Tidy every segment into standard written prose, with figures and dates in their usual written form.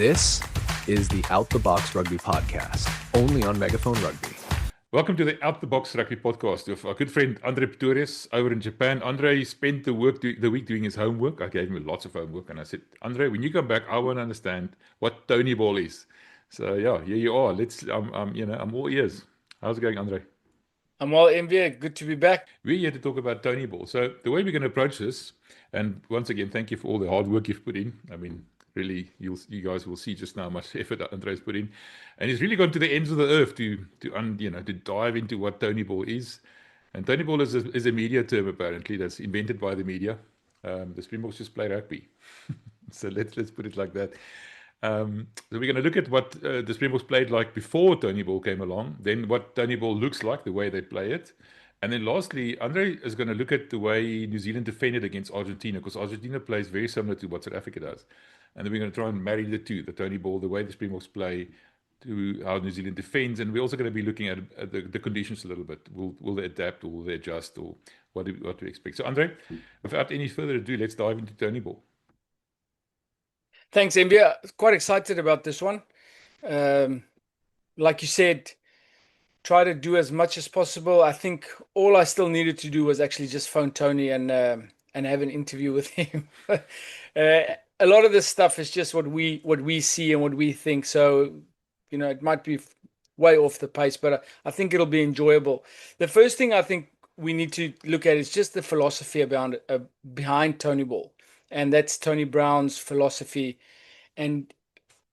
This is the Out the Box Rugby Podcast, only on Megafoon Rugby. Welcome to the Out the Box Rugby Podcast with our good friend André Pretorius over in Japan. André spent the week doing his homework. I gave him lots of homework and I said, André, when you come back, I want to understand what Tonyball is. So yeah, here you are. I'm all ears. How's it going, André? I'm well, MV. Good to be back. We're here to talk about Tonyball. So the way we're going to approach this, and once again, thank you for all the hard work you've put in. I mean, really, you guys will see just now how much effort Andre's put in, and he's really gone to the ends of the earth to dive into what Tonyball is. And Tonyball is a media term apparently that's invented by the media. The Springboks just play rugby, so let's put it like that. So we're going to look at what the Springboks played like before Tonyball came along, then what Tonyball looks like, the way they play it. And then lastly, Andre is going to look at the way New Zealand defended against Argentina, because Argentina plays very similar to what South Africa does. And then we're going to try and marry the two, the Tonyball, the way the Springboks play, to how New Zealand defends. And we're also going to be looking at the conditions a little bit. Will they adapt, or will they adjust, or what do we expect? So Andre, without any further ado, let's dive into Tonyball. Thanks, MV. Quite excited about this one. Like you said, try to do as much as possible. I think all I still needed to do was actually just phone Tony and have an interview with him. A lot of this stuff is just what we see and what we think. So, it might be way off the pace, but I think it'll be enjoyable. The first thing I think we need to look at is just the philosophy behind Tonyball. And that's Tony Brown's philosophy. And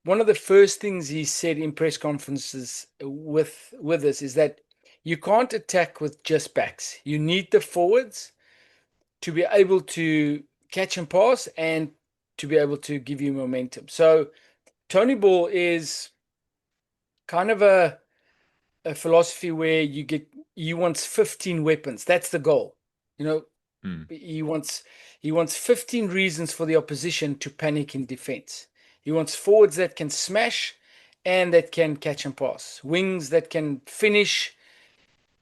one of the first things he said in press conferences with us is that you can't attack with just backs. You need the forwards to be able to catch and pass and to be able to give you momentum. So Tonyball is kind of a philosophy where he wants 15 weapons. That's the goal. He wants 15 reasons for the opposition to panic in defense. He wants forwards that can smash and that can catch and pass. Wings that can finish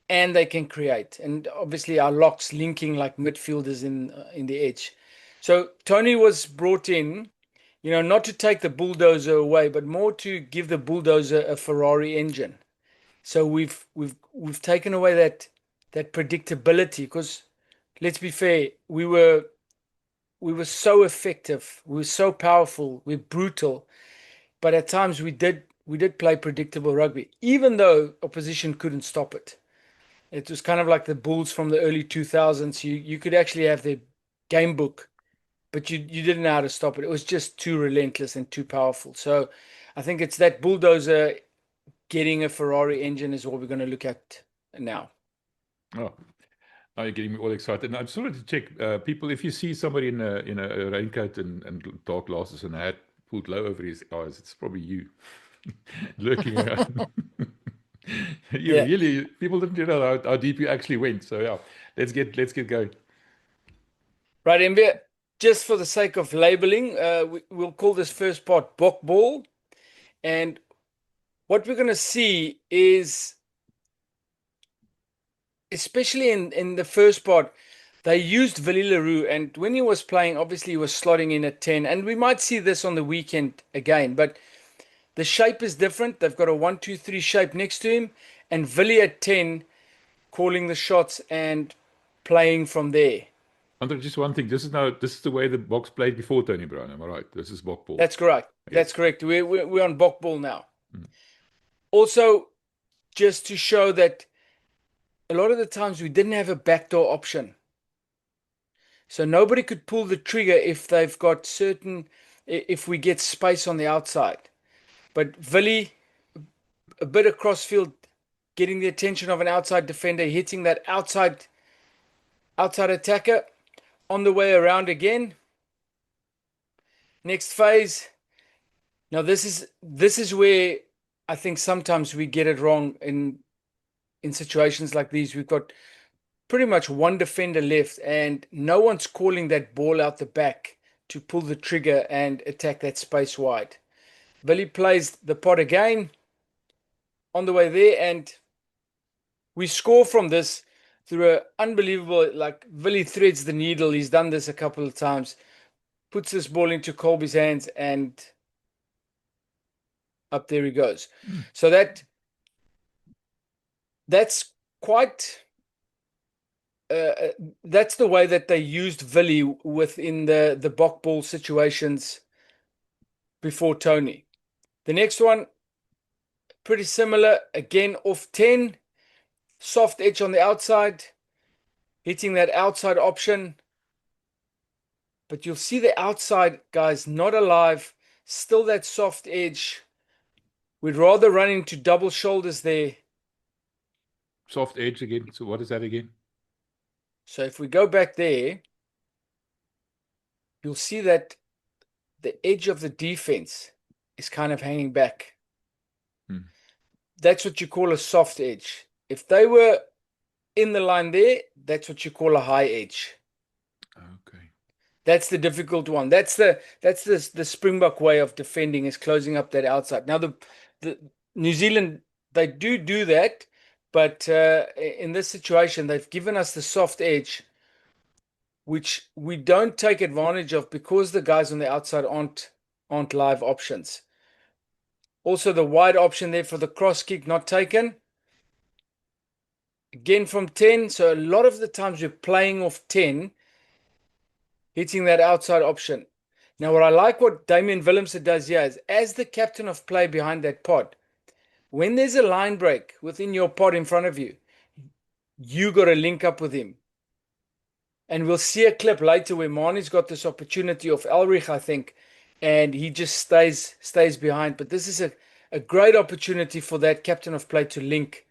and they can create. And obviously our locks linking like midfielders in the edge. So Tony was brought in, not to take the bulldozer away, but more to give the bulldozer a Ferrari engine. So we've taken away that predictability, because let's be fair, we were so effective, we were so powerful, we're brutal, but at times we did play predictable rugby, even though opposition couldn't stop it. It was kind of like the Bulls from the early 2000s. You could actually have their game book, but you didn't know how to stop it. It was just too relentless and too powerful. So I think it's that bulldozer getting a Ferrari engine is what we're going to look at now. Oh. Now you're getting me all excited. And I just wanted to check, people, if you see somebody in a raincoat and dark glasses and a hat pulled low over his eyes, it's probably you lurking around. Really, people didn't know how deep you actually went. So yeah, let's get going. Right, MV, just for the sake of labeling, we'll call this first part Bokball. And what we're going to see is, especially in the first part, they used Willie Leroux, and when he was playing, obviously he was slotting in at 10, and we might see this on the weekend again, but the shape is different. They've got a 1-2-3 shape next to him, and Willie at 10 calling the shots and playing from there. Andre, just one thing. This is the way the Boks played before Tony Brown. Am I right? This is Bokball. That's correct. Yes. That's correct. We're on Bokball now. Also, just to show that a lot of the times we didn't have a backdoor option. So nobody could pull the trigger if we get space on the outside. But Willie, a bit of crossfield, getting the attention of an outside defender, hitting that outside attacker, on the way around again. Next phase. Now this is where I think sometimes we get it wrong in situations like these. We've got pretty much one defender left and no one's calling that ball out the back to pull the trigger and attack that space wide. Willie plays the pot again on the way there, and we score from this through an unbelievable, like Willie threads the needle. He's done this a couple of times, puts this ball into Colby's hands, and Up there he goes. Mm. So that's quite that's the way that they used Villy within the Bok ball situations before Tony. The next one, pretty similar. Again, off 10, soft edge on the outside, hitting that outside option. But you'll see the outside, guys, not alive. Still that soft edge. We'd rather run into double shoulders there. Soft edge again. So what is that again? So if we go back there, you'll see that the edge of the defense is kind of hanging back. That's what you call a soft edge. If they were in the line there, that's what you call a high edge. Okay. That's the difficult one. That's the Springbok way of defending, is closing up that outside. Now the New Zealand, they do that, but in this situation they've given us the soft edge, which we don't take advantage of because the guys on the outside aren't live options. Also the wide option there for the cross kick not taken. Again from 10. So a lot of the times we're playing off 10, hitting that outside option. Now what I like what Damian Willemse does here is, as the captain of play behind that pod, when there's a line break within your pod in front of you, you got to link up with him. And we'll see a clip later where Marnie's got this opportunity of Elrich, I think, and he just stays behind. But this is a great opportunity for that captain of play to link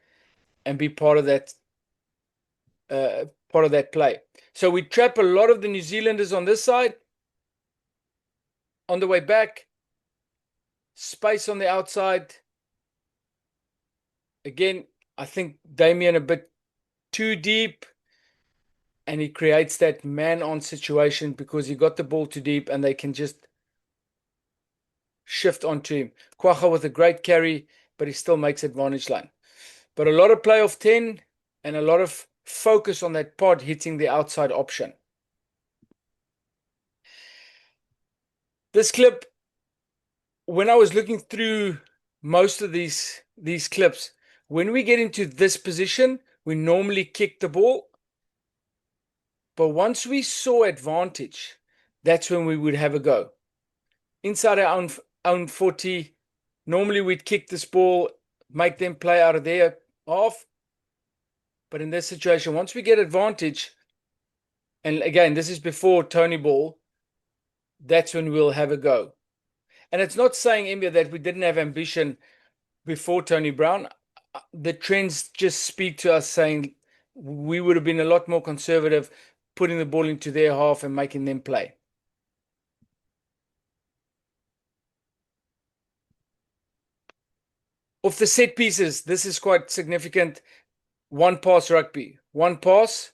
and be part of that play. So we trap a lot of the New Zealanders on this side. On the way back, space on the outside. Again, I think Damian a bit too deep, and he creates that man-on situation because he got the ball too deep and they can just shift onto him. Kwagga with a great carry, but he still makes advantage line. But a lot of play off 10 and a lot of focus on that pod hitting the outside option. This clip, when I was looking through most of these clips, when we get into this position, we normally kick the ball. But once we saw advantage, that's when we would have a go. Inside our own 40, normally we'd kick this ball, make them play out of their half. But in this situation, once we get advantage, and again, this is before Tony ball, that's when we'll have a go. And it's not saying, Embia, that we didn't have ambition before Tony Brown. The trends just speak to us saying we would have been a lot more conservative, putting the ball into their half and making them play. Of the set pieces, this is quite significant. One pass rugby. One pass.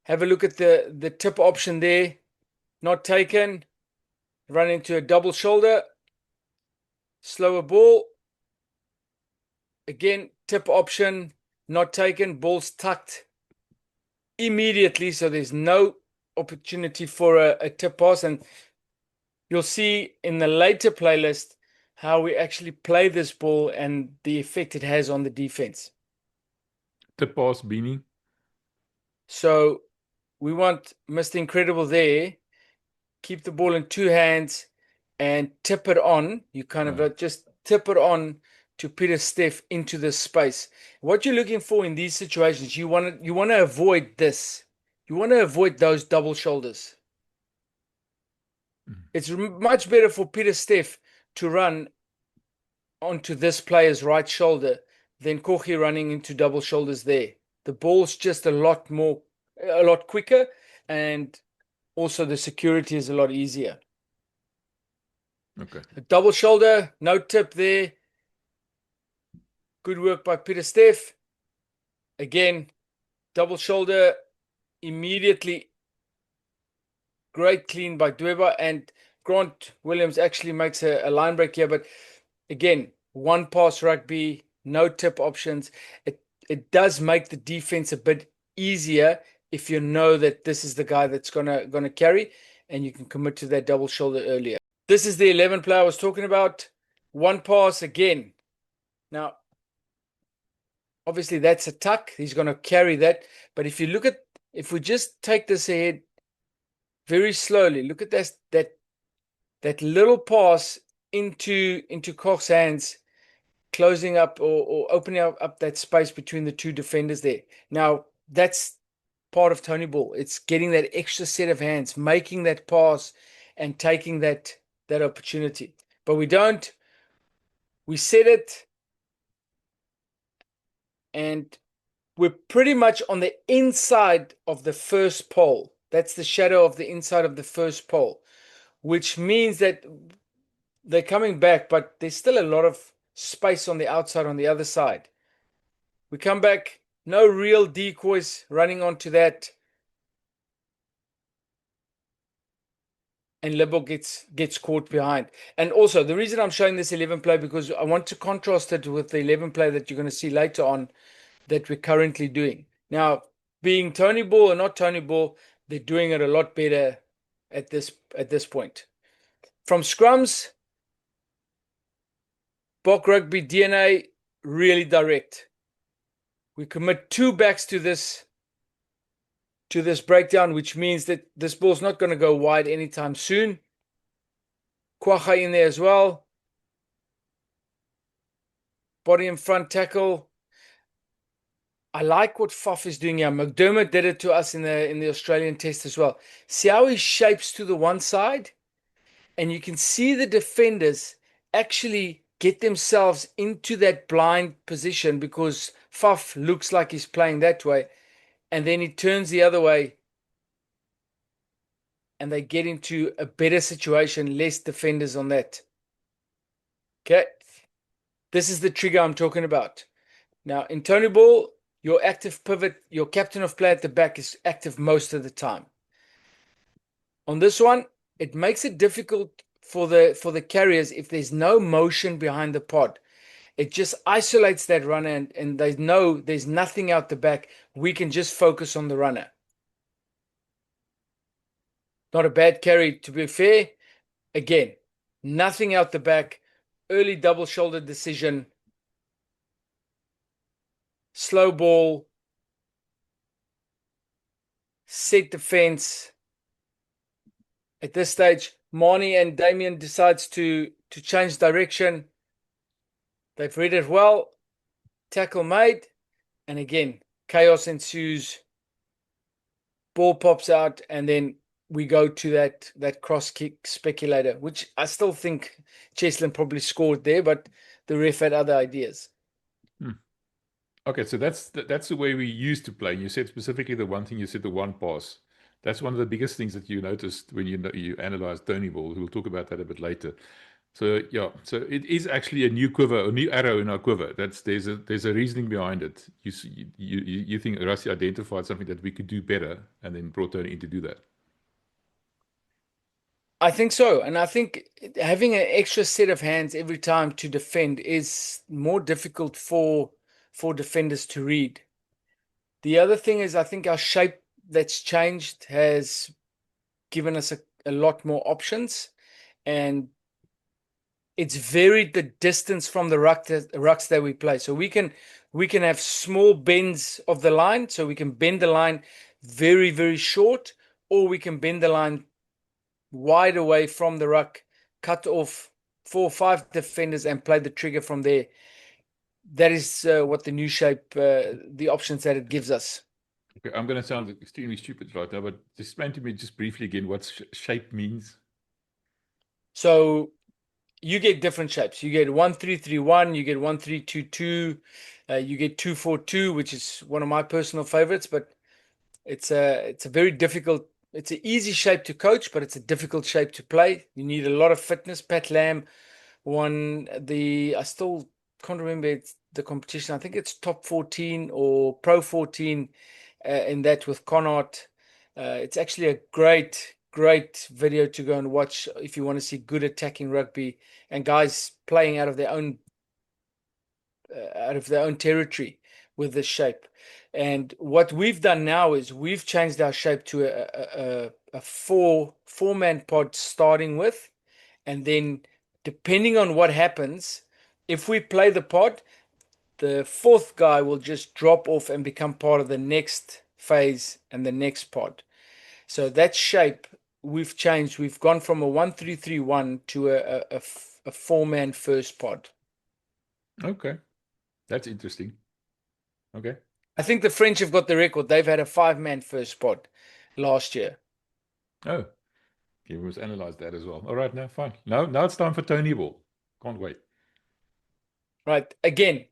Have a look at the tip option there. Not taken. Run into a double shoulder. Slower ball. Again, tip option. Not taken. Ball's tucked immediately, so there's no opportunity for a tip pass. And you'll see in the later playlist how we actually play this ball and the effect it has on the defense. Tip pass, Beanie. So we want Mr. Incredible there. Keep the ball in two hands and tip it on. You kind of just tip it on to Pieter-Steph into this space. What you're looking for in these situations, you want to avoid this. You want to avoid those double shoulders. It's much better for Pieter-Steph to run onto this player's right shoulder than Kochi running into double shoulders there. The ball's just a lot quicker, and also the security is a lot easier. Okay. A double shoulder, no tip there. Good work by Pieter-Steph. Again, double shoulder immediately. Great clean by Dweba, and Grant Williams actually makes a line break here. But again, one pass rugby, no tip options. It does make the defense a bit easier if you know that this is the guy that's gonna carry, and you can commit to that double shoulder earlier. This is the 11 player I was talking about. one pass again. Now, obviously that's a tuck. He's going to carry that. But if you look at, if we just take this ahead very slowly, look at that little pass into Koch's hands, closing up or opening up that space between the two defenders there. Now, that's part of Tony Ball. It's getting that extra set of hands, making that pass and taking that opportunity. But we don't. We set it, and we're pretty much on the inside of the first pole. That's the shadow of the inside of the first pole, which means that they're coming back, but there's still a lot of space on the outside on the other side. We come back, no real decoys running onto that. And Lebo gets caught behind. And also, the reason I'm showing this 11 play, because I want to contrast it with the 11 play that you're going to see later on that we're currently doing. Now, being Tony Ball or not Tony Ball, they're doing it a lot better at this point. From scrums, Bok Rugby DNA, really direct. We commit 2 backs to this breakdown, which means that this ball's not going to go wide anytime soon. Kwacha in there as well. Body and front tackle. I like what Faf is doing here. McDermott did it to us in the Australian test as well. See how he shapes to the one side? And you can see the defenders actually get themselves into that blind position because Faf looks like he's playing that way. And then he turns the other way and they get into a better situation, less defenders on that. Okay. This is the trigger I'm talking about. Now, in Tony Ball, your active pivot, your captain of play at the back is active most of the time. On this one, it makes it difficult for the carriers if there's no motion behind the pod. It just isolates that runner and they know there's nothing out the back. We can just focus on the runner. Not a bad carry, to be fair. Again, nothing out the back. Early double shoulder decision. Slow ball. Set defense. At this stage, Marnie and Damien decides to change direction. They've read it well. Tackle made. And again, chaos ensues. Ball pops out. And then we go to that cross kick speculator, which I still think Cheslin probably scored there, but the ref had other ideas. Okay, so that's the way we used to play. You said specifically the one thing, you said the one pass. That's one of the biggest things that you noticed when you analyze Tony Ball. We'll talk about that a bit later. So yeah, so it is actually a new quiver, a new arrow in our quiver. There's a reasoning behind it. You think Rassi identified something that we could do better, and then brought Tony in to do that. I think so, and I think having an extra set of hands every time to defend is more difficult for defenders to read. The other thing is, I think our shape that's changed has given us a lot more options, and it's varied the distance from the rucks that we play. So we can have small bends of the line, so we can bend the line very, very short, or we can bend the line wide away from the ruck, cut off 4 or 5 defenders and play the trigger from there. That is what the new shape, the options that it gives us. Okay, I'm going to sound extremely stupid right now, but just explain to me just briefly again what shape means. So you get different shapes. You get 1-3-3-1, you get 1-3-2-2, you get 2-4-2, which is one of my personal favorites, but it's a very difficult. It's an easy shape to coach, but it's a difficult shape to play. You need a lot of fitness. Pat Lamb won I still can't remember the competition. I think it's top 14 or pro 14 in that with Connaught. It's actually a great video to go and watch if you want to see good attacking rugby and guys playing out of their own territory with this shape. And what we've done now is we've changed our shape to a four-man pod starting with, and then depending on what happens, if we play the pod, the fourth guy will just drop off and become part of the next phase and the next pod. So that shape we've changed. We've gone from a 1-3-3-1 to a four-man first pod. Okay. That's interesting. Okay. I think the French have got the record. They've had a five-man first pod last year. Oh, okay, we must analyze that as well. All right, now fine. Now it's time for Tony Ball. Can't wait. Right. Again,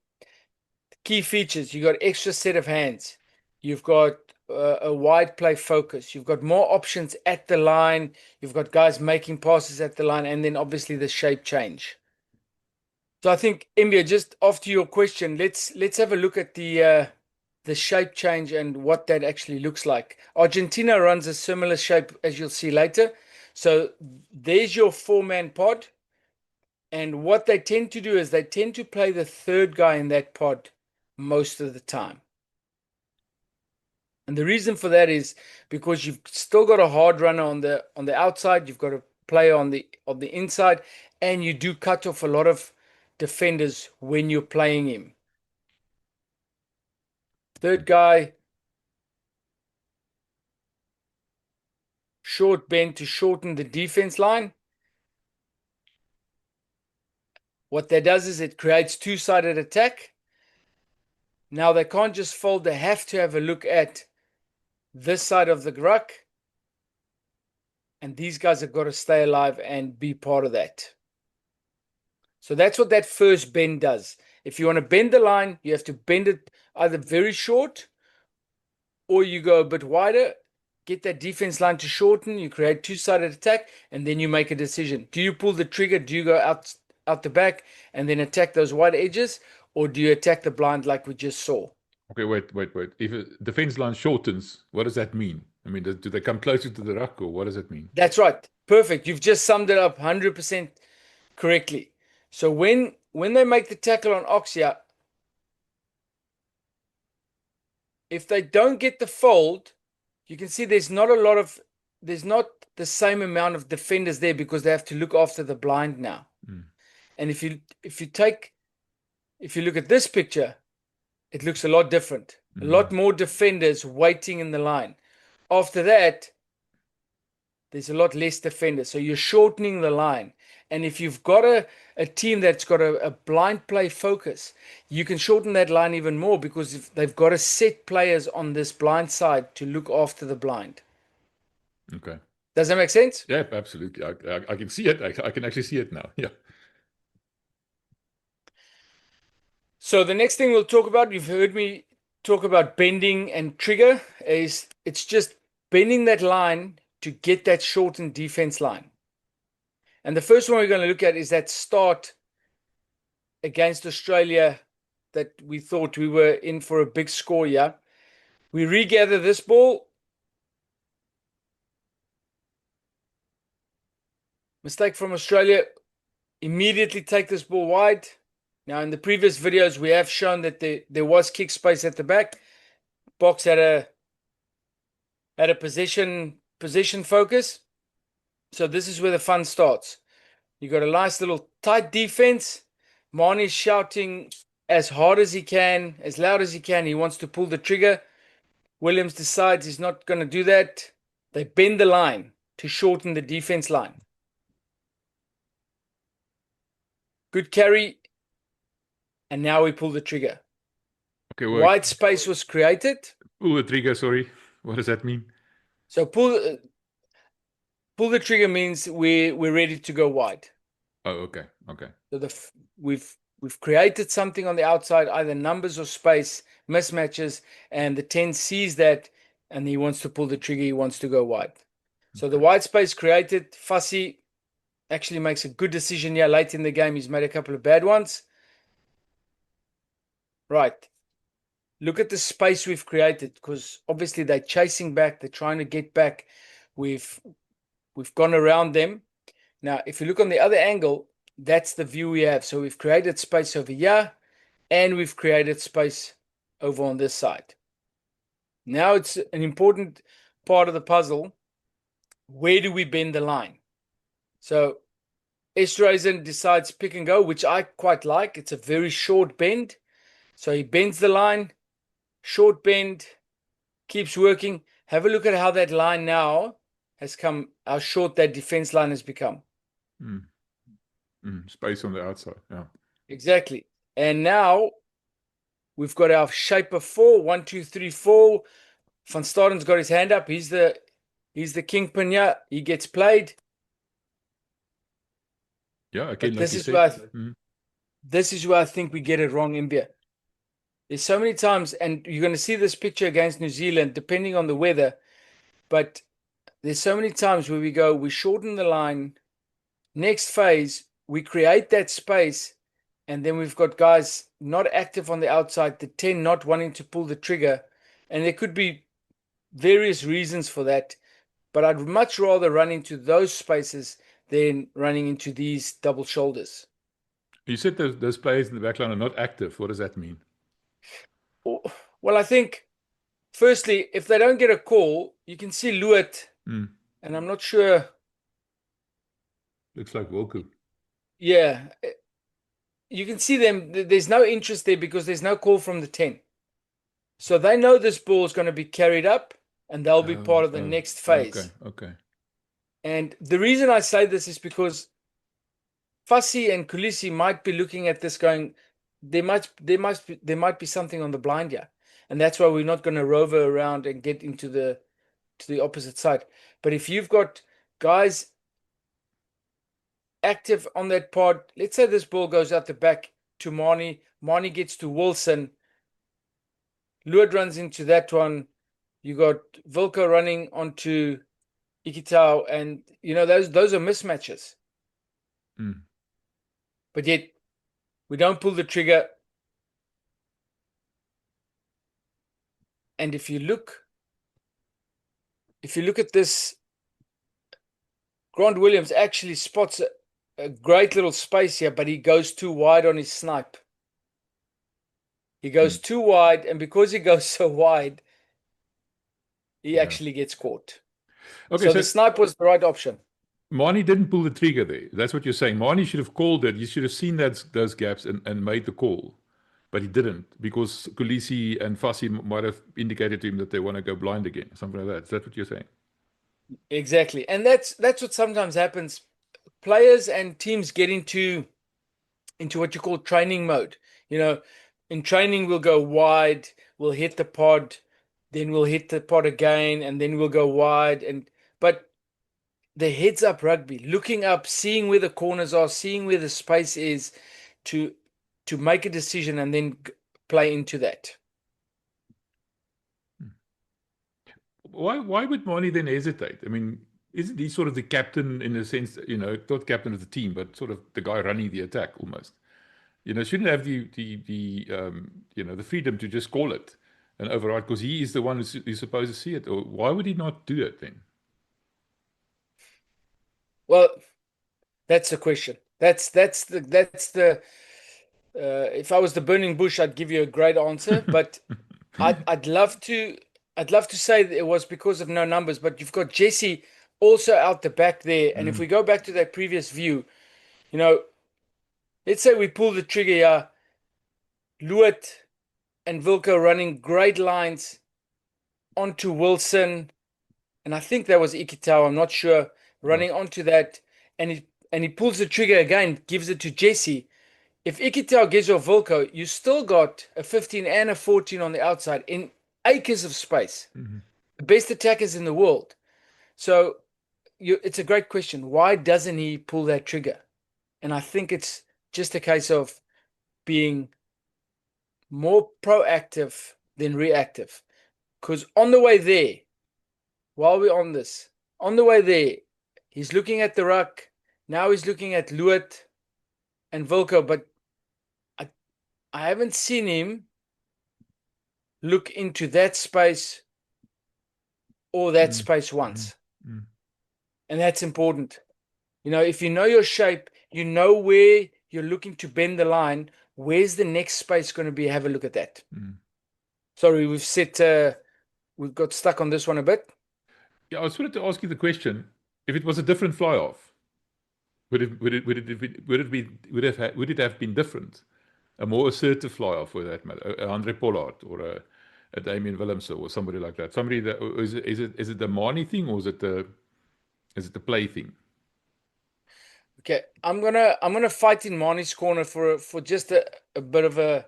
key features. You got extra set of hands. You've got a wide play focus. You've got more options at the line. You've got guys making passes at the line, and then obviously the shape change. So I think, Mbia, just after your question, let's have a look at the shape change and what that actually looks like. Argentina runs a similar shape, as you'll see later. So there's your four-man pod. And what they tend to do is they tend to play the third guy in that pod most of the time. And the reason for that is because you've still got a hard runner on the outside, you've got a player on the inside, and you do cut off a lot of defenders when you're playing him. Third guy, short bend to shorten the defense line. What that does is it creates two-sided attack. Now they can't just fold, they have to have a look at this side of the ruck. And these guys have got to stay alive and be part of that. So that's what that first bend does. If you want to bend the line, you have to bend it either very short or you go a bit wider, get that defense line to shorten, you create two-sided attack, and then you make a decision. Do you pull the trigger? Do you go out the back and then attack those wide edges? Or do you attack the blind like we just saw? Okay, wait. If a defense line shortens, what does that mean? I mean, do they come closer to the ruck, or what does it mean? That's right. Perfect. You've just summed it up 100% correctly. So when they make the tackle on Oxia, if they don't get the fold, you can see there's not the same amount of defenders there because they have to look after the blind now. And if you look at this picture, it looks a lot different. A lot more defenders waiting in the line. After that, there's a lot less defenders. So you're shortening the line. And if you've got a team that's got a blind play focus, you can shorten that line even more because if they've got to set players on this blind side to look after the blind. Okay. Does that make sense? Yeah, absolutely. I can see it. I can actually see it now. Yeah. So the next thing we'll talk about, you've heard me talk about bending and trigger, is it's just bending that line to get that shortened defense line. And the first one we're going to look at is that start against Australia that we thought we were in for a big score. Yeah, we regather this ball. Mistake from Australia. Immediately take this ball wide. Now, in the previous videos, we have shown that there was kick space at the back. Boks had a position focus. So this is where the fun starts. You got a nice little tight defense. Marnie's shouting as hard as he can, as loud as he can. He wants to pull the trigger. Williams decides he's not going to do that. They bend the line to shorten the defense line. Good carry. And now we pull the trigger. Okay, well, Wide space was created. Pull the trigger, sorry. What does that mean? So pull the trigger means we're ready to go wide. Oh, okay. Okay. So we've created something on the outside, either numbers or space, mismatches, and the 10 sees that and he wants to pull the trigger, he wants to go wide. So the wide space created, Fussy actually makes a good decision here late in the game. He's made a couple of bad ones. Right. Look at the space we've created because obviously they're chasing back. They're trying to get back. We've gone around them. Now, if you look on the other angle, that's the view we have. So we've created space over here and we've created space over on this side. Now it's an important part of the puzzle. Where do we bend the line? So Esterhazen decides pick and go, which I quite like. It's a very short bend. So he bends the line, short bend, keeps working. Have a look at how that line now has come, how short that defense line has become. Space on the outside. Yeah. Exactly. And now we've got our shape of 4, 1, 2, 3, 4. Van Staden's got his hand up. He's the kingpin here. He gets played. Yeah, again, But like this you is said. where this is where I think we get it wrong, India. There's so many times, and you're going to see this picture against New Zealand, depending on the weather. But there's so many times where we shorten the line. Next phase, we create that space, and then we've got guys not active on the outside, the 10 not wanting to pull the trigger. And there could be various reasons for that. But I'd much rather run into those spaces than running into these double shoulders. You said those players in the back line are not active. What does that mean? Well, I think, firstly, if they don't get a call, you can see Luet, and I'm not sure. Looks like Wilco. Yeah, you can see them. There's no interest there because there's no call from the 10. So they know this ball is going to be carried up, and they'll be part of the next phase. Okay. And the reason I say this is because Fassi and Kulisi might be looking at this going, there might be something on the blind here. And that's why we're not going to rover around and get into the opposite side. But if you've got guys active on that pod, let's say this ball goes out the back to Marnie. Marnie gets to Wilson. Lured runs into that one. You got Wilco running onto Ikitau, and those are mismatches. But yet we don't pull the trigger. And if you look at this, Grant Williams actually spots a great little space here, but he goes too wide on his snipe. He goes too wide, and because he goes so wide, he actually gets caught. Okay, so the snipe was the right option. Marnie didn't pull the trigger there. That's what you're saying. Marnie should have called it. You should have seen those gaps and made the call. But he didn't, because Kulisi and Fassi might have indicated to him that they want to go blind again, something like that. Is that what you're saying? Exactly. And that's what sometimes happens. Players and teams get into what you call training mode. In training, we'll go wide, we'll hit the pod, then we'll hit the pod again, and then we'll go wide. But the heads up rugby, looking up, seeing where the corners are, seeing where the space is to make a decision and then play into that. Why would Marnie then hesitate? I mean, isn't he sort of the captain in a sense, not captain of the team, but sort of the guy running the attack almost? Shouldn't have the freedom to just call it and override, because he is the one who's supposed to see it. Or why would he not do it then? Well, that's the question. That's the if I was the burning bush, I'd give you a great answer, but I'd love to say that it was because of no numbers, but you've got Jesse also out the back there. And if we go back to that previous view, let's say we pull the trigger here, Luet and Wilco running great lines onto Wilson, and I think that was Ikitau, I'm not sure, running onto that, and he pulls the trigger again, gives it to Jesse. If Ikitau gives your Wilco, you still got a 15 and a 14 on the outside in acres of space. The best attackers in the world. So it's a great question. Why doesn't he pull that trigger? And I think it's just a case of being more proactive than reactive. Because on the way there, while we're on this, on the way there, he's looking at the ruck. Now he's looking at Luet and Wilco, but I haven't seen him look into that space or that space once. And that's important. If you know your shape, you know where you're looking to bend the line, where's the next space going to be? Have a look at that. Sorry, we've got stuck on this one a bit. Yeah, I just wanted to ask you the question, if it was a different fly-off, Would it have been different? A more assertive flyer for that matter, a Andre Pollard or a Damien Willemse or somebody like that. Somebody that is it the money thing or is it the play thing? Okay, I'm gonna fight in Marnie's corner for just a bit of the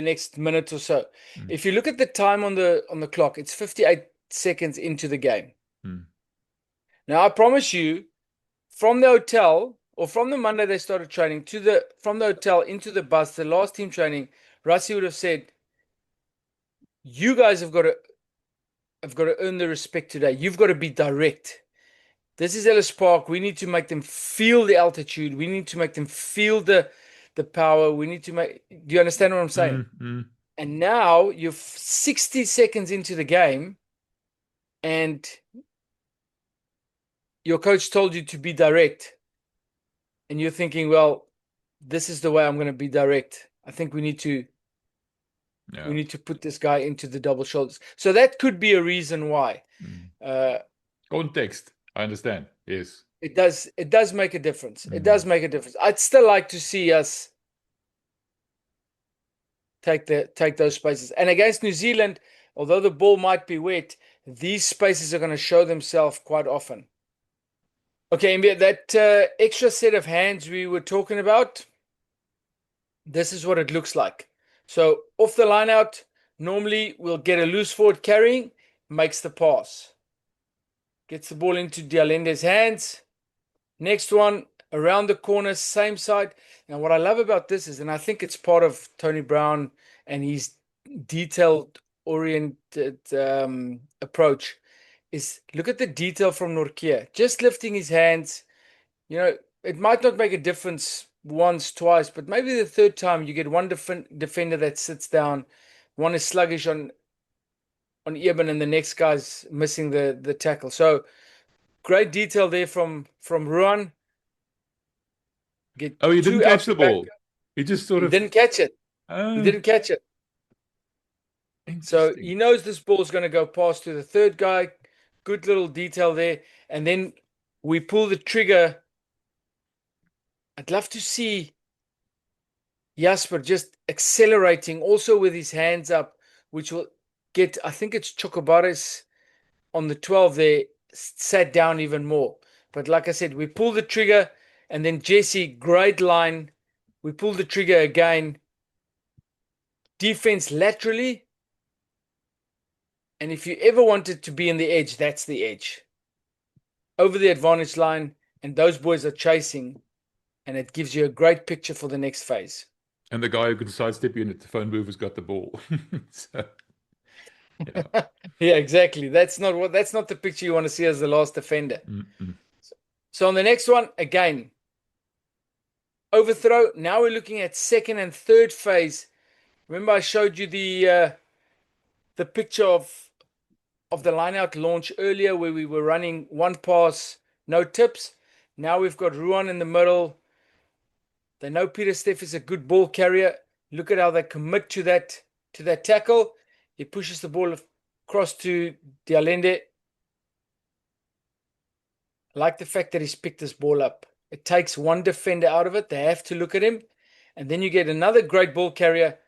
next minute or so. If you look at the time on the clock, it's 58 seconds into the game. Now I promise you, from the hotel or from the Monday they started training from the hotel into the bus, the last team training, Rassie would have said, "You guys have got to earn the respect today. You've got to be direct. This is Ellis Park. We need to make them feel the altitude. We need to make them feel the power. We need to make. Do you understand what I'm saying?" And now you're 60 seconds into the game, and your coach told you to be direct, and you're thinking, "Well, this is the way I'm going to be direct. I think we need to put this guy into the double shoulders." So that could be a reason why. Context, I understand. Yes, it does make a difference. It does make a difference. I'd still like to see us take those spaces. And against New Zealand, although the ball might be wet, these spaces are going to show themselves quite often. Okay, that extra set of hands we were talking about, this is what it looks like. So off the line out, normally we'll get a loose forward carrying, makes the pass. Gets the ball into Dialende's hands. Next one, around the corner, same side. Now, what I love about this is, and I think it's part of Tony Brown and his detail-oriented approach, is look at the detail from Nortje. Just lifting his hands, it might not make a difference once, twice, but maybe the third time you get one defender that sits down, one is sluggish on Eben, and the next guy's missing the tackle. So great detail there from Ruan. He didn't catch the ball. He just sort of didn't catch it. He didn't catch it. So he knows this ball is going to go past to the third guy. Good little detail there. And then we pull the trigger. I'd love to see Jasper just accelerating also with his hands up, which will get, I think it's Chocobares on the 12 there, sat down even more. But like I said, we pull the trigger, and then Jesse, great line. We pull the trigger again. Defense laterally. And if you ever wanted to be in the edge, that's the edge. Over the advantage line, and those boys are chasing, and it gives you a great picture for the next phase. And the guy who can sidestep you in the phone booth has got the ball. So, yeah, exactly. That's not the picture you want to see as the last defender. So on the next one, again, overthrow. Now we're looking at second and third phase. Remember I showed you the picture of the line-out launch earlier where we were running one pass, no tips. Now we've got Ruan in the middle. They know Peter Steff is a good ball carrier. Look at how they commit to that tackle. He pushes the ball across to Dialende. I like the fact that he's picked this ball up. It takes one defender out of it. They have to look at him. And then you get another great ball carrier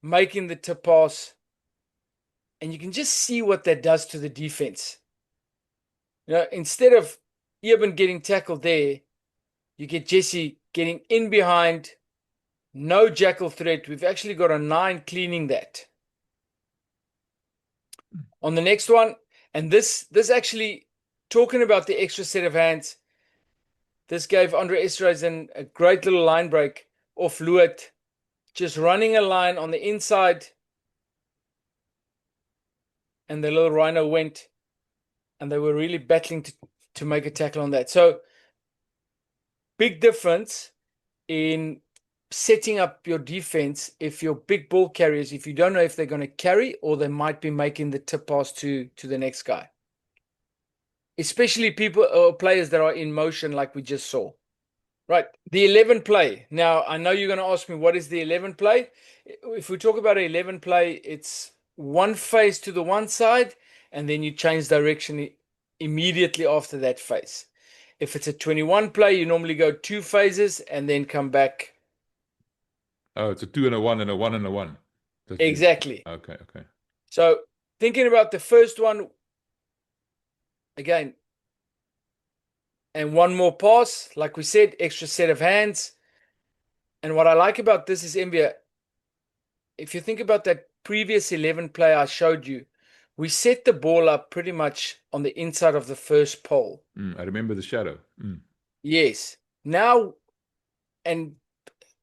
making the tip pass. And you can just see what that does to the defense. Instead of Eben getting tackled there, you get Jesse getting in behind. No jackal threat. We've actually got a 9 cleaning that. On the next one, and this actually, talking about the extra set of hands, this gave André Pretorius a great little line break off Luet, just running a line on the inside, and the little rhino went, and they were really battling to make a tackle on that. So big difference in setting up your defense if your big ball carriers, if you don't know if they're going to carry or they might be making the tip pass to the next guy. Especially people or players that are in motion like we just saw. Right, the 11 play. Now, I know you're going to ask me, what is the 11 play? If we talk about an 11 play, it's one phase to the one side, and then you change direction immediately after that phase. If it's a 21 play, you normally go 2 phases and then come back. Oh, it's a 2 and a 1 and a 1 and a 1. Exactly. Okay. So thinking about the first one, again, and one more pass, like we said, extra set of hands. And what I like about this is, Envia, if you think about that previous 11 play I showed you, we set the ball up pretty much on the inside of the first pole. I remember the shadow. Yes. Now, and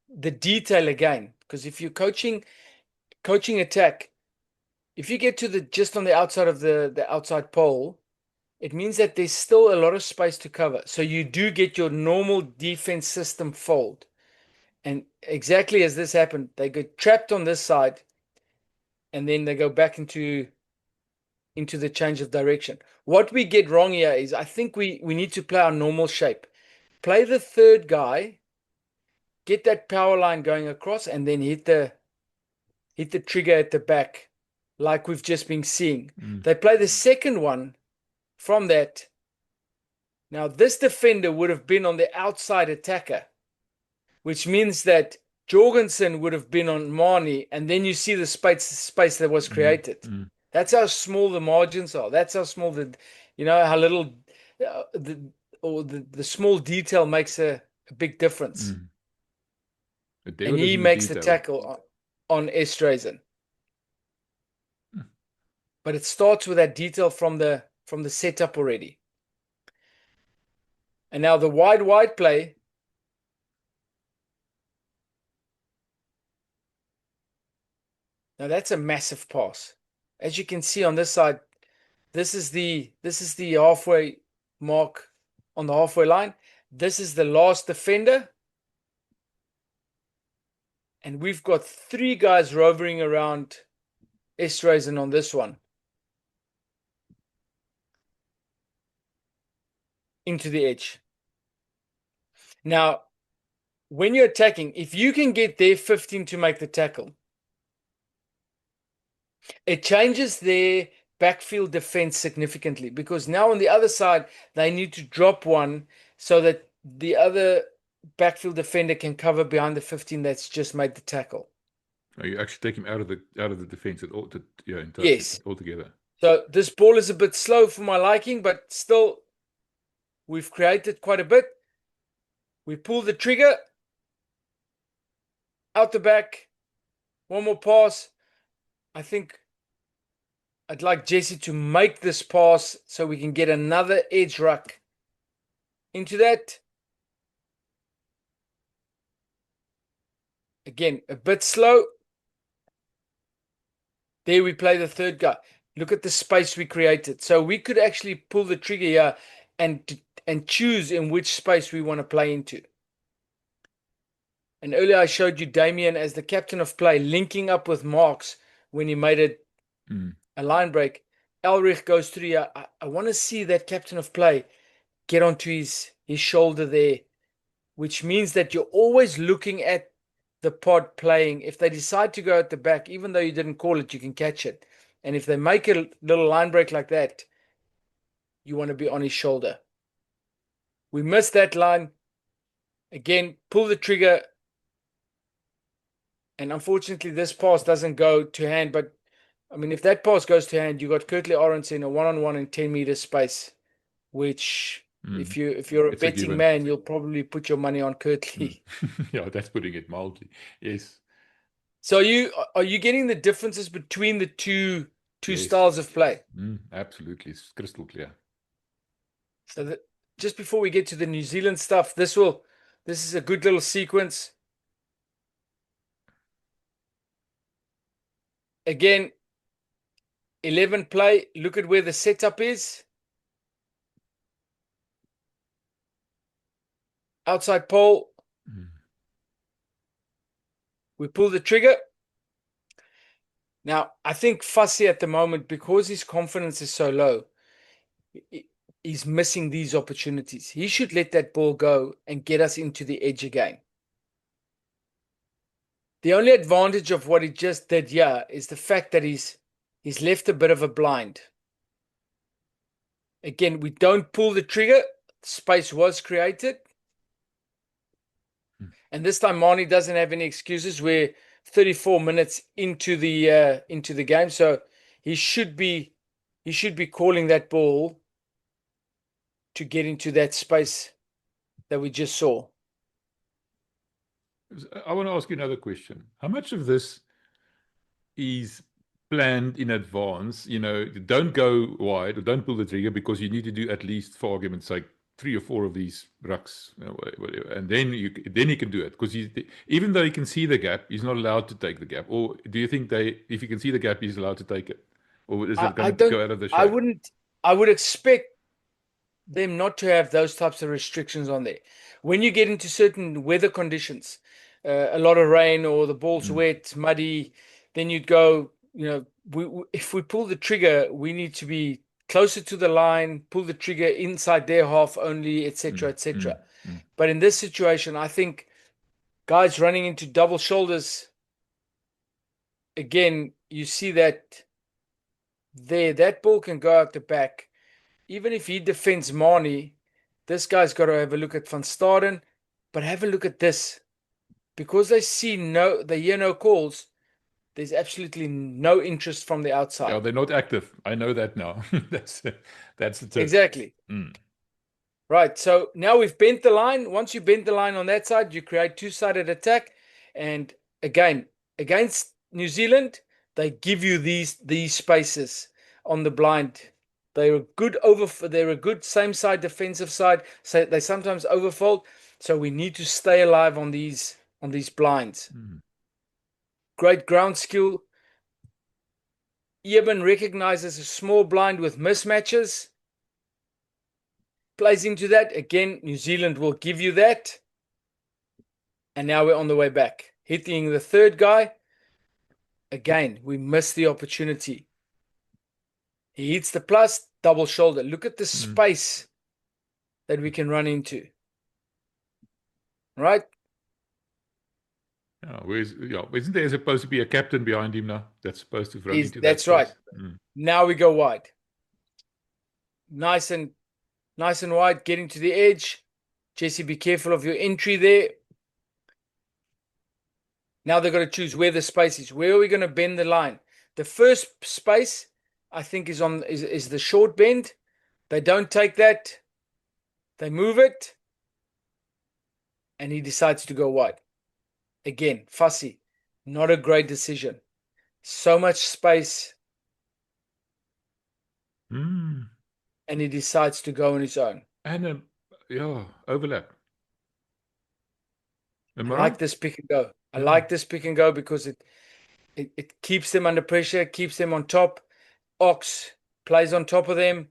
the detail again, because if you're coaching attack, if you get to the just on the outside of the outside pole, it means that there's still a lot of space to cover. So you do get your normal defense system fold. And exactly as this happened, they get trapped on this side and then they go back into the change of direction. What we get wrong here is I think we need to play our normal shape. Play the third guy, get that power line going across, and then hit the trigger at the back like we've just been seeing. They play the second one from that. Now, this defender would have been on the outside attacker, which means that Jorgensen would have been on Marnie, and then you see the space that was created. That's how small the margins are. That's how small how little the small detail makes a big difference. And he makes the tackle on Estrazen. But it starts with that detail from the setup already. And now the wide play. Now that's a massive pass. As you can see on this side, this is the halfway mark on the halfway line. This is the last defender. And we've got 3 guys rovering around Estrazen on this one. Into the edge. Now, when you're attacking, if you can get their 15 to make the tackle, it changes their backfield defense significantly, because now on the other side, they need to drop one so that the other backfield defender can cover behind the 15 that's just made the tackle. Oh, you actually take him out of the defense Yes. altogether. So this ball is a bit slow for my liking, but still, we've created quite a bit. We pull the trigger out the back. One more pass. I think I'd like Jesse to make this pass so we can get another edge ruck into that. Again, a bit slow. There we play the third guy. Look at the space we created. So we could actually pull the trigger here and choose in which space we want to play into. And earlier I showed you Damien as the captain of play linking up with Marks when he made a line break. Elrich goes through here. I want to see that captain of play get onto his shoulder there, which means that you're always looking at the pod playing. If they decide to go at the back, even though you didn't call it, you can catch it. And if they make a little line break like that, you want to be on his shoulder. We missed that line. Again, pull the trigger. And unfortunately, this pass doesn't go to hand. But, I mean, if that pass goes to hand, you got Kirtley Orense in a one-on-one in 10-meter space, which, if you're a betting man, you'll probably put your money on Kirtley. Yeah, that's putting it mildly. Yes. So are you getting the differences between the two styles of play? Absolutely. It's crystal clear. So just before we get to the New Zealand stuff, this is a good little sequence. Again, 11 play. Look at where the setup is. Outside pole. We pull the trigger. Now, I think Fussy at the moment, because his confidence is so low, he's missing these opportunities. He should let that ball go and get us into the edge again. The only advantage of what he just did here is the fact that he's left a bit of a blind. Again, we don't pull the trigger, space was created. And this time Mani doesn't have any excuses. We're 34 minutes into the game, so he should be calling that ball to get into that space that we just saw. I want to ask you another question. How much of this is planned in advance? Don't go wide or don't pull the trigger because you need to do at least, for argument's sake, 3 or 4 of these rucks, whatever, and then you can do it, because even though he can see the gap, he's not allowed to take the gap. Or do you think if you can see the gap, he's allowed to take it, or is it going to go out of the show? I would expect them not to have those types of restrictions on there. When you get into certain weather conditions, a lot of rain or the ball's wet, muddy, then you'd go, if we pull the trigger, we need to be closer to the line, pull the trigger inside their half only, etc., etc. But in this situation, I think guys running into double shoulders, again, you see that there, that ball can go out the back. Even if he defends Mani, this guy's got to have a look at Van Staden, but have a look at this. Because they hear no calls, there's absolutely no interest from the outside. Yeah, they're not active. I know that now. That's the tip. Exactly. Right. So now we've bent the line. Once you bend the line on that side, you create two-sided attack. And again, against New Zealand, they give you these spaces on the blind. They're a good same side defensive side. So they sometimes overfold. So we need to stay alive on these blinds. Great ground skill. Eben recognizes a small blind with mismatches. Plays into that. Again, New Zealand will give you that. And now we're on the way back. Hitting the third guy. Again, we missed the opportunity. He hits the plus, double shoulder. Look at the space that we can run into. Right? Isn't there supposed to be a captain behind him now that's supposed to run into that? That's right. Now we go wide. Nice and wide, getting to the edge. Jesse, be careful of your entry there. Now they've got to choose where the space is. Where are we going to bend the line? The first space, I think, is the short bend. They don't take that. They move it. And he decides to go wide. Again, fussy. Not a great decision. So much space. And he decides to go on his own. And overlap. I like this pick and go. I like this pick and go because it keeps them under pressure, keeps them on top. Ox plays on top of them,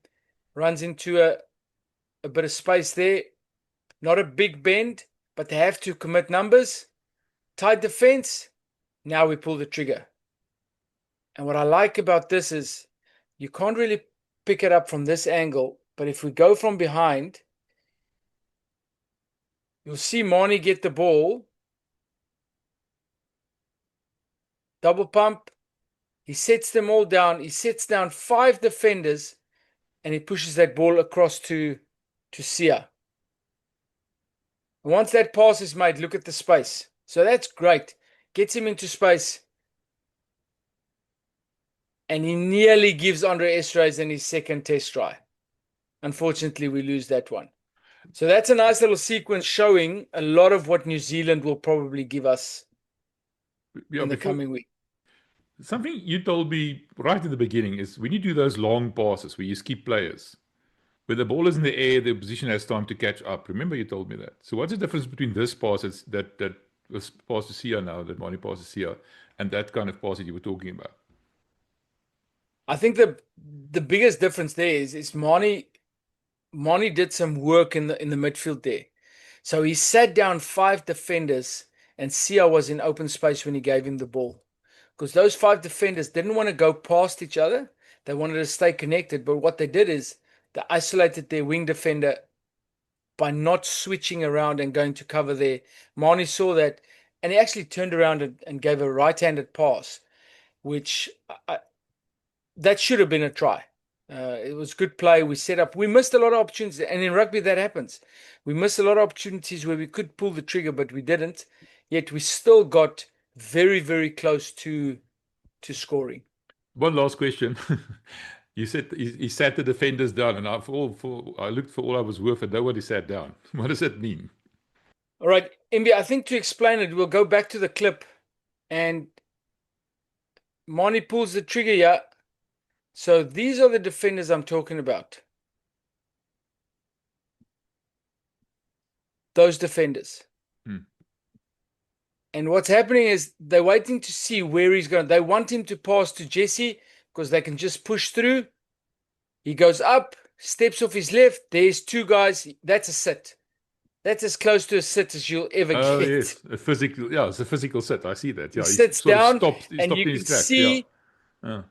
runs into a bit of space there. Not a big bend, but they have to commit numbers. Tight defense. Now we pull the trigger. And what I like about this is you can't really pick it up from this angle, but if we go from behind, you'll see Mani get the ball. Double pump. He sets them all down. He sets down 5 defenders and he pushes that ball across to Sia. And once that pass is made, look at the space. So that's great. Gets him into space. And he nearly gives Andre Esterhuizen his second test try. Unfortunately, we lose that one. So that's a nice little sequence showing a lot of what New Zealand will probably give us in the coming week. Something you told me right at the beginning is when you do those long passes where you skip players, where the ball is in the air, the opposition has time to catch up. Remember you told me that. So what's the difference between this pass that was passed to Sia now, that Mani passed to Sia, and that kind of pass that you were talking about? I think the biggest difference there is Mani did some work in the midfield there. So he sat down 5 defenders and Sia was in open space when he gave him the ball. Because those 5 defenders didn't want to go past each other. They wanted to stay connected. But what they did is they isolated their wing defender by not switching around and going to cover there. Mani saw that and he actually turned around and gave a right-handed pass, which that should have been a try. It was good play. We set up. We missed a lot of opportunities, and in rugby that happens. We missed a lot of opportunities where we could pull the trigger, but we didn't. Yet we still got very, very close to scoring. One last question. You said he sat the defenders down, and I looked for all I was worth, and nobody sat down. What does that mean? All right, MB, I think to explain it, we'll go back to the clip, and Mani pulls the trigger here. So these are the defenders I'm talking about. Those defenders. And what's happening is they're waiting to see where he's going. They want him to pass to Jesse because they can just push through. He goes up, steps off his left. There's two guys. That's a sit. That's as close to a sit as you'll ever get. Oh, yes. A physical, yeah, it's a physical sit. I see that. Yeah, he sits down, and you can see. Yeah.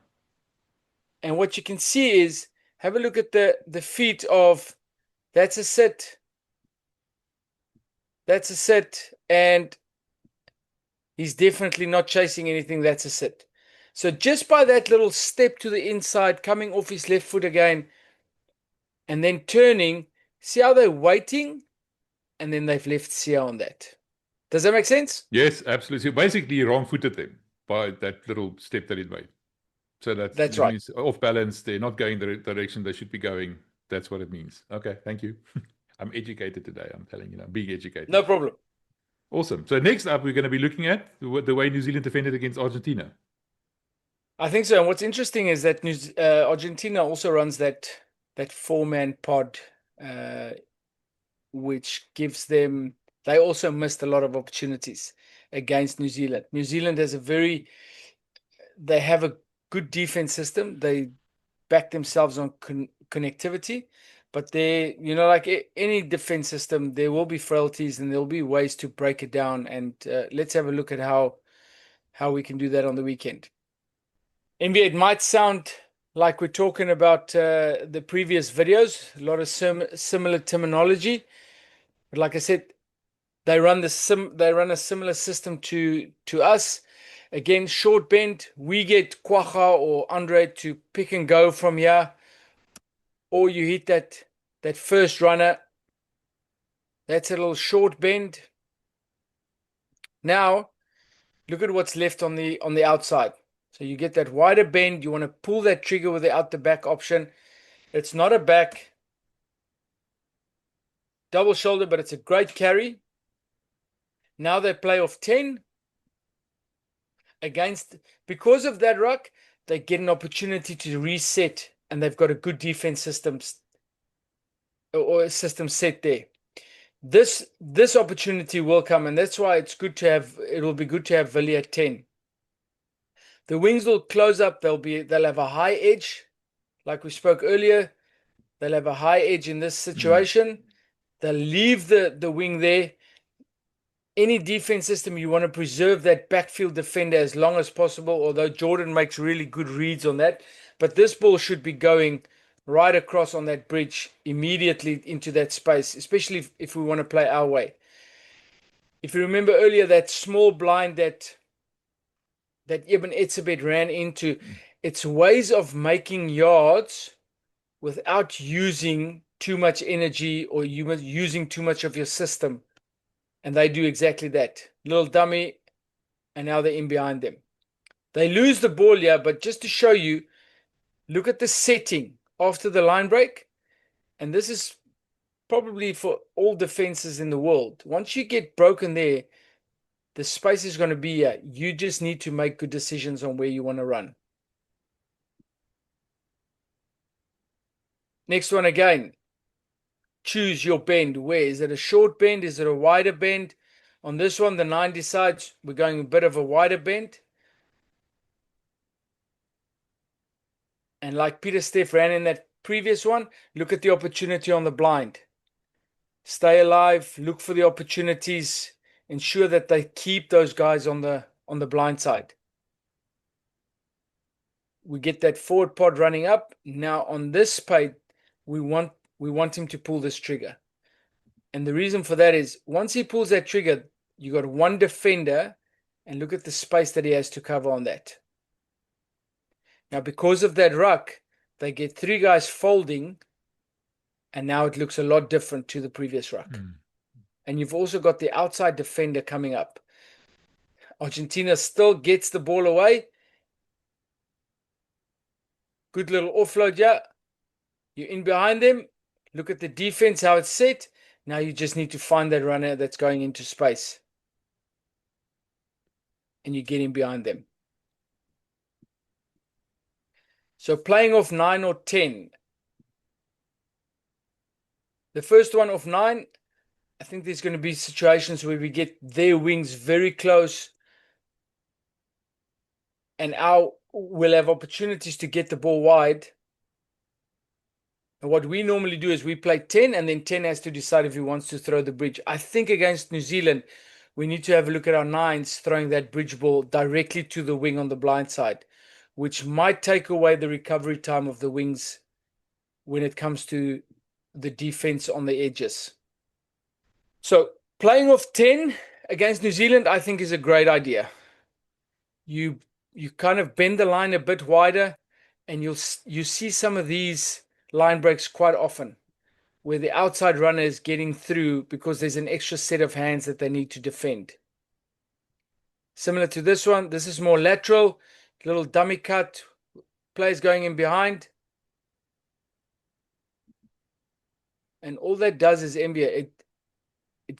And what you can see is, have a look at the feet of, that's a sit. That's a sit. And he's definitely not chasing anything. That's a sit. So just by that little step to the inside, coming off his left foot again, and then turning, see how they're waiting? And then they've left Sia on that. Does that make sense? Yes, absolutely. So basically, you wrong-footed them by that little step that he made. So that's right. Means off balance. They're not going the direction they should be going. That's what it means. Okay, thank you. I'm educated today. I'm telling you, I'm being educated. No problem. Awesome. So next up, we're going to be looking at the way New Zealand defended against Argentina. I think so. And what's interesting is that Argentina also runs that four-man pod, which gives them. They also missed a lot of opportunities against New Zealand. New Zealand has they have a good defense system. They back themselves on connectivity, but like any defense system, there will be frailties and there will be ways to break it down. And let's have a look at how we can do that on the weekend. NBA, it might sound like we're talking about the previous videos, a lot of similar terminology, but like I said, they run a similar system to us. Again, short bend, we get Kwacha or André to pick and go from here, or you hit that first runner. That's a little short bend. Now, look at what's left on the outside. So you get that wider bend. You want to pull that trigger with the out the back option. It's not a back double shoulder, but it's a great carry. Now they play off 10. Because of that ruck, they get an opportunity to reset, and they've got a good defense system or a system set there. This opportunity will come, and that's why it will be good to have Villi at 10. The wings will close up. They'll have a high edge, like we spoke earlier. They'll have a high edge in this situation. They'll leave the wing there. Any defense system, you want to preserve that backfield defender as long as possible, although Jordan makes really good reads on that. But this ball should be going right across on that bridge immediately into that space, especially if we want to play our way. If you remember earlier, that small blind that Ibn Etzebet ran into, it's ways of making yards without using too much energy or using too much of your system. And they do exactly that. Little dummy, and now they're in behind them. They lose the ball here, but just to show you, look at the setting after the line break. And this is probably for all defenses in the world. Once you get broken there, the space is going to be here. You just need to make good decisions on where you want to run. Next one again. Choose your bend. Where? Is it a short bend? Is it a wider bend? On this one, the 9 decides we're going a bit of a wider bend. And like Peter Steff ran in that previous one, look at the opportunity on the blind. Stay alive. Look for the opportunities. Ensure that they keep those guys on the blind side. We get that forward pod running up. Now on this page, we want him to pull this trigger. And the reason for that is once he pulls that trigger, you got one defender, and look at the space that he has to cover on that. Now, because of that ruck, they get 3 guys folding, and now it looks a lot different to the previous ruck. And you've also got the outside defender coming up. Argentina still gets the ball away. Good little offload, yeah. You're in behind them. Look at the defense, how it's set. Now you just need to find that runner that's going into space. And you get in behind them. So playing off 9 or 10. The first one off 9, I think there's going to be situations where we get their wings very close. And we'll have opportunities to get the ball wide. And what we normally do is we play 10, and then 10 has to decide if he wants to throw the bridge. I think against New Zealand, we need to have a look at our 9s throwing that bridge ball directly to the wing on the blind side, which might take away the recovery time of the wings when it comes to the defense on the edges. So playing off 10 against New Zealand, I think, is a great idea. You kind of bend the line a bit wider, and you see some of these line breaks quite often, where the outside runner is getting through because there's an extra set of hands that they need to defend. Similar to this one, this is more lateral, little dummy cut, players going in behind. And all that does is it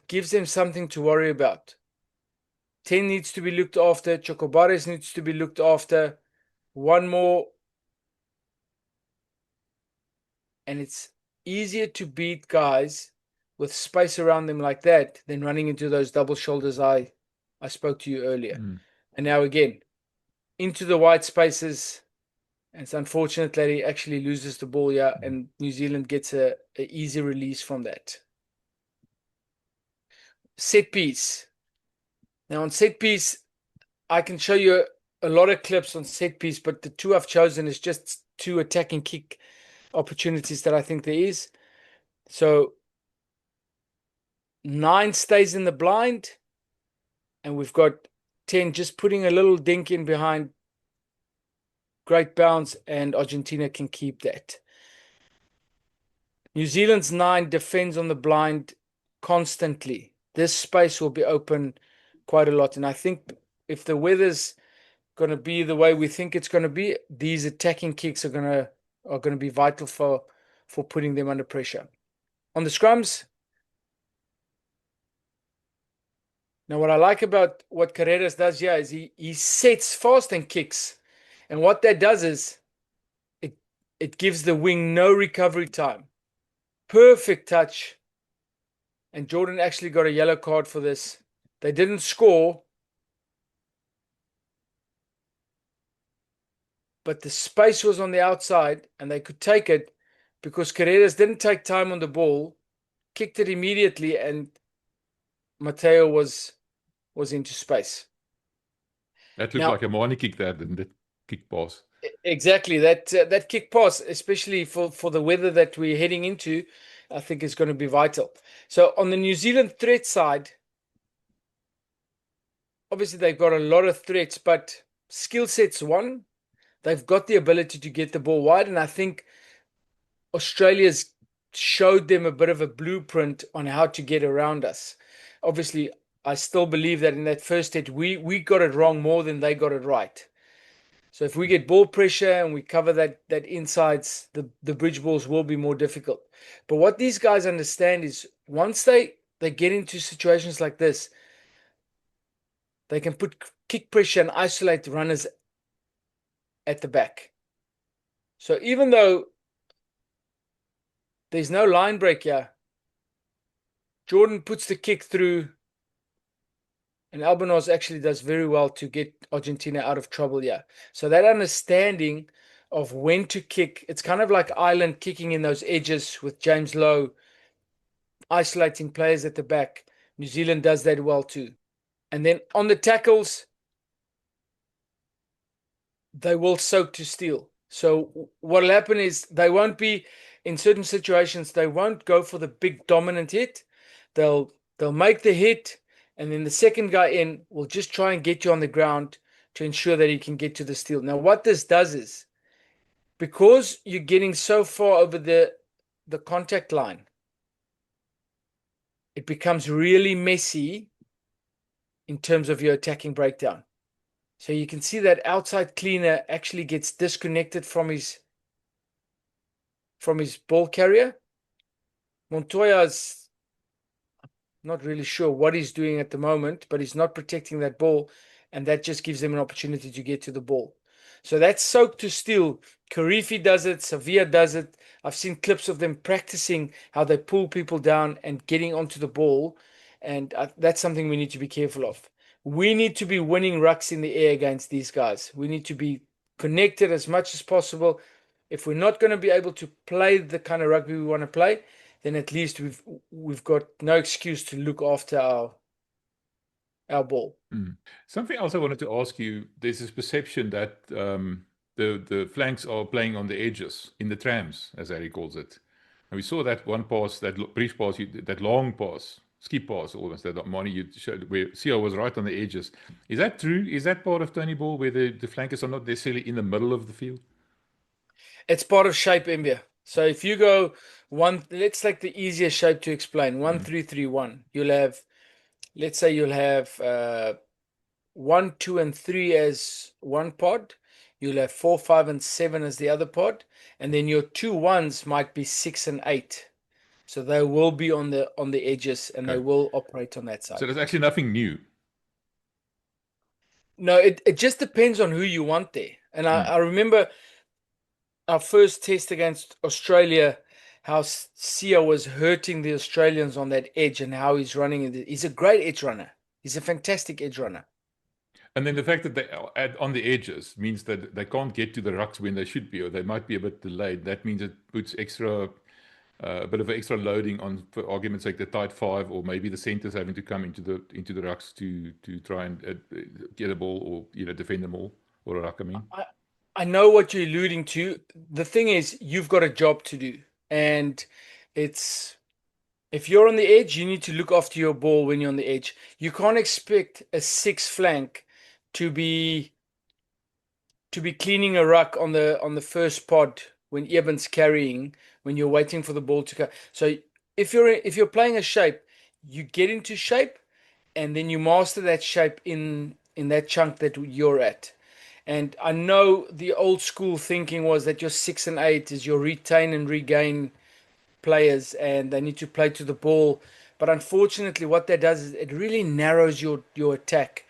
gives them something to worry about. 10 needs to be looked after, Chocobares needs to be looked after, one more. And it's easier to beat guys with space around them like that than running into those double shoulders I spoke to you earlier. And now again, into the wide spaces. And it's unfortunate that he actually loses the ball here, and New Zealand gets an easy release from that. Set piece. Now on set piece, I can show you a lot of clips on set piece, but the 2 I've chosen is just 2 attacking kick opportunities that I think there is. So 9 stays in the blind, and we've got 10 just putting a little dink in behind. Great bounce, and Argentina can keep that. New Zealand's 9 defends on the blind constantly. This space will be open quite a lot, and I think if the weather's going to be the way we think it's going to be, these attacking kicks are going to be vital for putting them under pressure. On the scrums, now what I like about what Carreras does here is he sets fast and kicks. And what that does is it gives the wing no recovery time. Perfect touch. And Jordan actually got a yellow card for this. They didn't score, but the space was on the outside and they could take it because Carreras didn't take time on the ball, kicked it immediately, and Mateo was into space. That looked like a money kick there, didn't it? Kick pass. Exactly. That kick pass, especially for the weather that we're heading into, I think is going to be vital. So on the New Zealand threat side, obviously they've got a lot of threats, but skill set's one. They've got the ability to get the ball wide, and I think Australia's showed them a bit of a blueprint on how to get around us. Obviously, I still believe that in that first set, we got it wrong more than they got it right. So if we get ball pressure and we cover that insides, the bridge balls will be more difficult. But what these guys understand is once they get into situations like this, they can put kick pressure and isolate the runners at the back. So even though there's no line break here, Jordan puts the kick through, and Albanos actually does very well to get Argentina out of trouble here. So that understanding of when to kick, it's kind of like Ireland kicking in those edges with James Lowe, isolating players at the back. New Zealand does that well too. And then on the tackles, they will soak to steal. So what will happen is they won't be, in certain situations, they won't go for the big dominant hit. They'll make the hit, and then the second guy in will just try and get you on the ground to ensure that he can get to the steal. Now, what this does is because you're getting so far over the contact line, it becomes really messy in terms of your attacking breakdown. So you can see that outside cleaner actually gets disconnected from his ball carrier. Montoya's not really sure what he's doing at the moment, but he's not protecting that ball, and that just gives them an opportunity to get to the ball. So that's soaked to steel. Karifi does it, Sevilla does it. I've seen clips of them practicing how they pull people down and getting onto the ball, and that's something we need to be careful of. We need to be winning rucks in the air against these guys. We need to be connected as much as possible. If we're not going to be able to play the kind of rugby we want to play, then at least we've got no excuse to look after our ball. Something else I wanted to ask you, there's this perception that the flanks are playing on the edges, in the trams, as Harry calls it. And we saw that one pass, that brief pass, that long pass, skip pass almost, that Mani you showed, where Sia was right on the edges. Is that true? Is that part of Tony Ball, where the flankers are not necessarily in the middle of the field? It's part of shape, Mbia. So if you go let's take the easiest shape to explain, 1-3-3-1. You'll have, let's say you'll have 1, 2, and 3 as one pod. You'll have 4, 5, and 7 as the other pod, and then your 2 1s might be 6 and 8. So they will be on the edges, and they will operate on that side. So there's actually nothing new. No, it just depends on who you want there. And I remember our first test against Australia, how Sia was hurting the Australians on that edge and how he's running. He's a great edge runner. He's a fantastic edge runner. And then the fact that they are on the edges means that they can't get to the rucks when they should be, or they might be a bit delayed. That means it puts a bit of extra loading on, for argument's sake, the tight 5, or maybe the centers having to come into the rucks to try and get a ball, or defend them all, or a ruck. I mean, I know what you're alluding to. The thing is, you've got a job to do, and if you're on the edge, you need to look after your ball when you're on the edge. You can't expect a 6 flank to be cleaning a ruck on the first pod when Eben's carrying, when you're waiting for the ball to go. So if you're playing a shape, you get into shape, and then you master that shape in that chunk that you're at. And I know the old school thinking was that your 6 and 8 is your retain and regain players, and they need to play to the ball. But unfortunately, what that does is it really narrows your attack,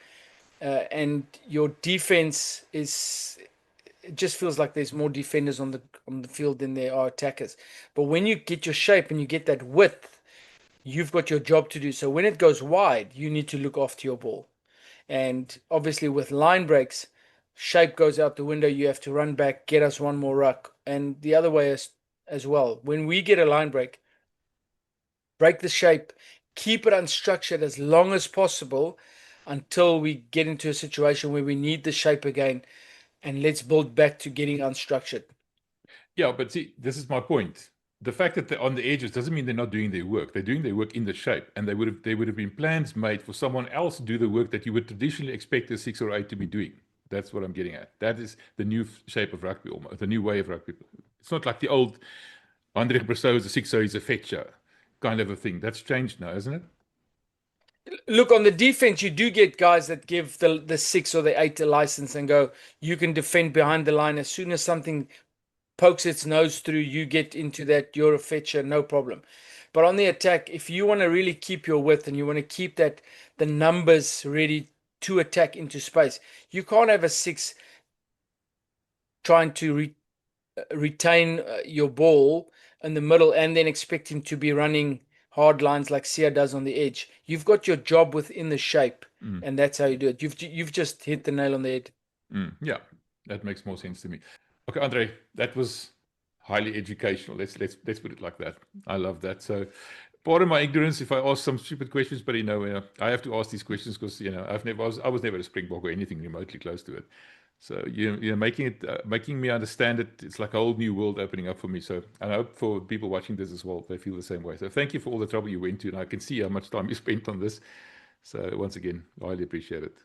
and your defense it just feels like there's more defenders on the field than there are attackers. But when you get your shape and you get that width, you've got your job to do. So when it goes wide, you need to look after your ball. And obviously with line breaks, shape goes out the window. You have to run back, get us one more ruck. And the other way as well. When we get a line break the shape, keep it unstructured as long as possible until we get into a situation where we need the shape again, and let's build back to getting unstructured. Yeah, but see, this is my point. The fact that they're on the edges doesn't mean they're not doing their work. They're doing their work in the shape, and they would have been plans made for someone else to do the work that you would traditionally expect a 6 or 8 to be doing. That's what I'm getting at. That is the new shape of rugby, almost the new way of rugby. It's not like the old André Pretorius is a 6, so he's a fetcher kind of a thing. That's changed now, isn't it? Look, on the defense, you do get guys that give the 6 or the 8 a license and go, you can defend behind the line. As soon as something pokes its nose through, you get into that, you're a fetcher, no problem. But on the attack, if you want to really keep your width and you want to keep the numbers ready to attack into space, you can't have a 6 trying to retain your ball in the middle and then expect him to be running hard lines like Sia does on the edge. You've got your job within the shape, and that's how you do it. You've just hit the nail on the head. Yeah, that makes more sense to me. Okay, Andre, that was highly educational. Let's put it like that. I love that. So, pardon my ignorance if I ask some stupid questions, but I have to ask these questions because I was never a Springbok or anything remotely close to it. So you're making me understand it. It's like a whole new world opening up for me. So I hope for people watching this as well, they feel the same way. So thank you for all the trouble you went to, and I can see how much time you spent on this. So once again, I highly appreciate it.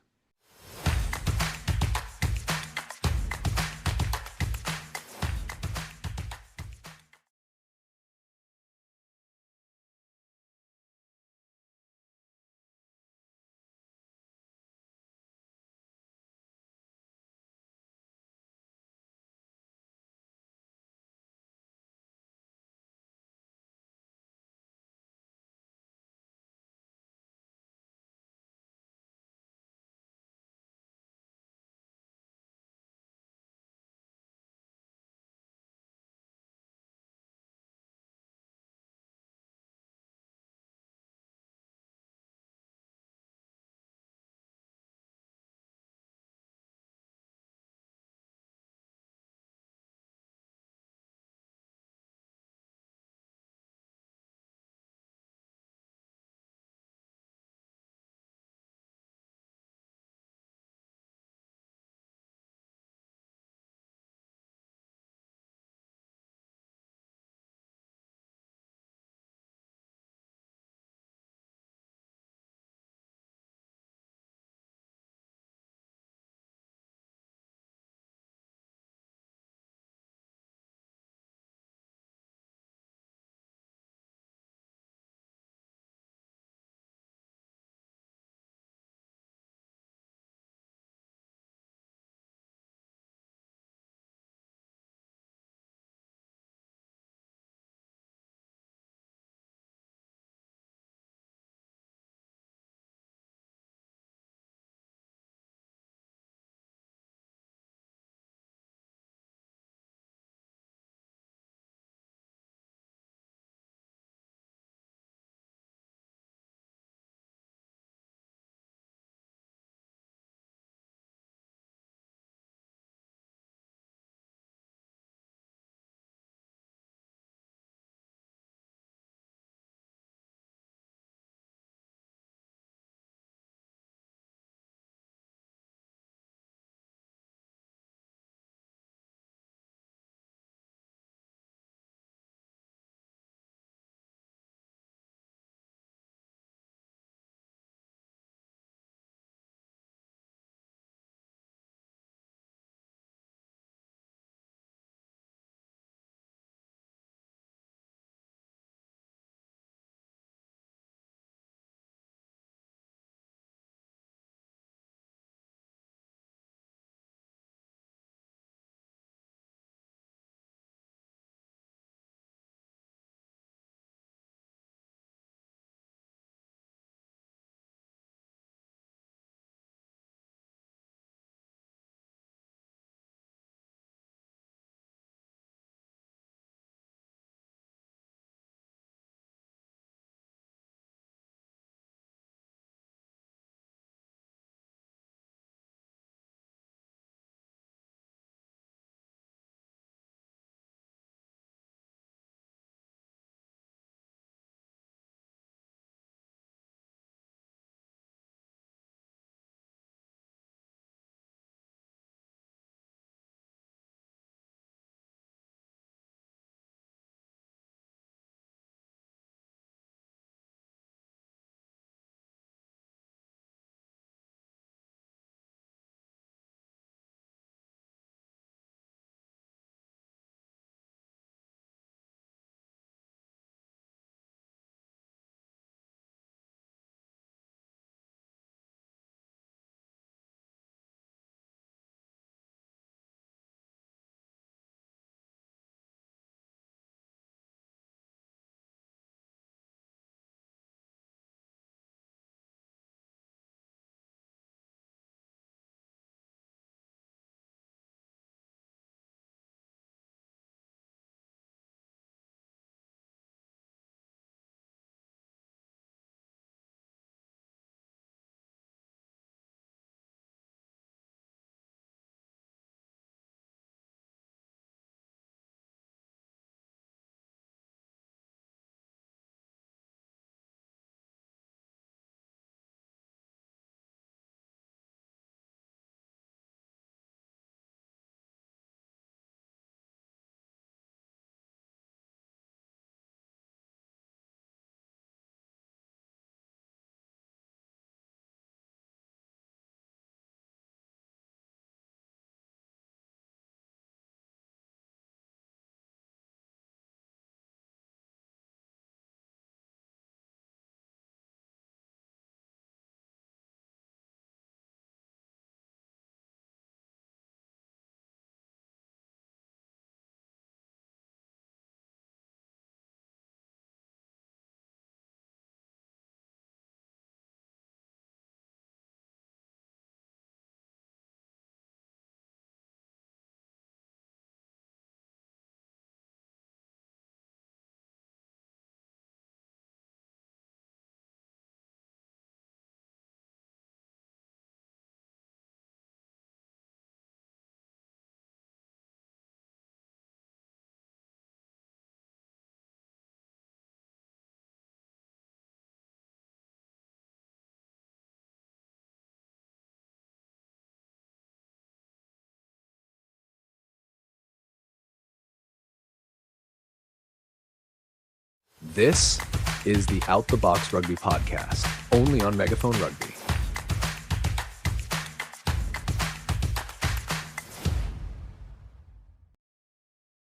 This is the Out the Box Rugby podcast, only on Megaphone Rugby.